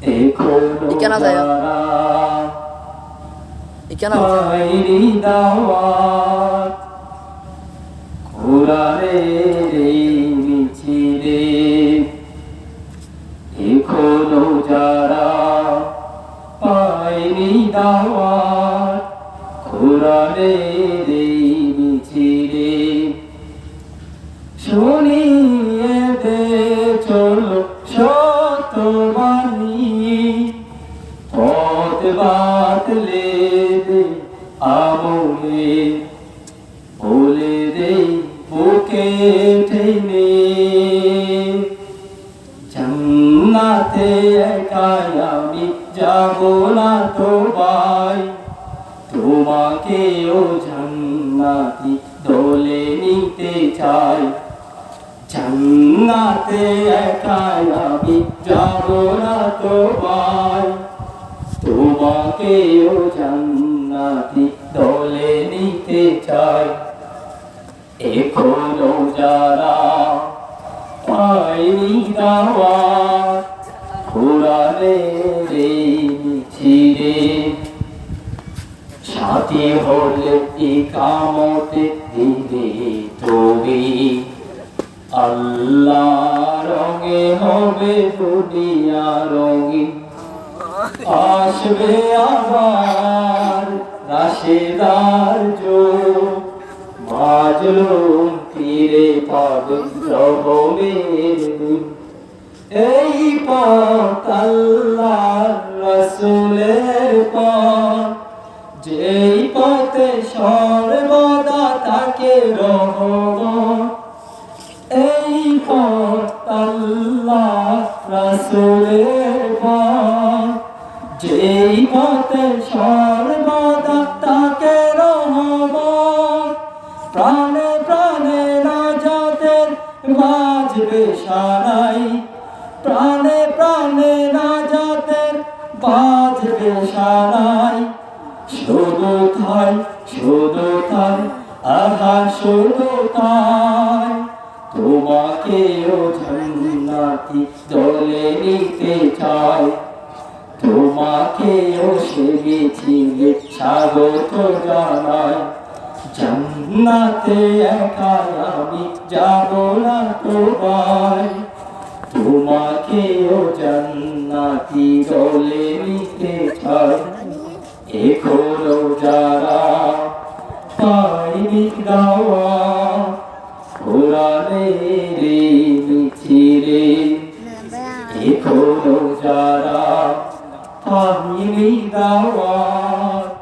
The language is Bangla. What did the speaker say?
Ikan apa ya? Ikan apa? কোরআনের এই মিছিলে এখনো যারা পায়নি দাওয়াত কোরআনের এই মিছিলে শুনিয়ে দে চলো সত্যবাণী পথ বাতলে দে আমলে বলে দে বুকে টেনে জান্নাতে একাই আমি যাব না তো ভাই তোমাকেও জান্নাতি দলে নিতে চাই জান্নাতে একাই আমি যাব না তো ভাই তোমাকেও জান্নাতি দলে নিতে চাই এখনো যারা পায়নি দাওয়াত কোরআনের এই মিছিলে সাথী হলে ইকামতে দিবে তুমি আল্লাহ রঙে হবে দুনিয়া রঙিন আসবে আবার রাশেদার যুগ মাজলুম ফিরে পাবে রহমের দিন এই পথ আল্লাহর রাসূলের পথ যেই পথে সর্বদা থাকে রহমত এই পথ আল্লাহর রাসূলের পথ যেই পথে সর্বদা থাকে রহমত প্রাণে প্রাণে নাজাতের বাজবে সানাই প্রাণে প্রাণে নাজাতের বাজবে সানাই শুধু তাই আহা শুধু তাই তোমাকেও জান্নাতি দলে নিতে চাই তোমাকেও সে মিছিলে স্বাগত জানাই জান্নাতে একাই আমি যাব না তো ভাই তোমাকেও জান্নাতি দলে নিতে চাই এখনো যারা পায়নি দাওয়াত কোরআনের এই মিছিলে এখনো যারা পায়নি দাওয়াত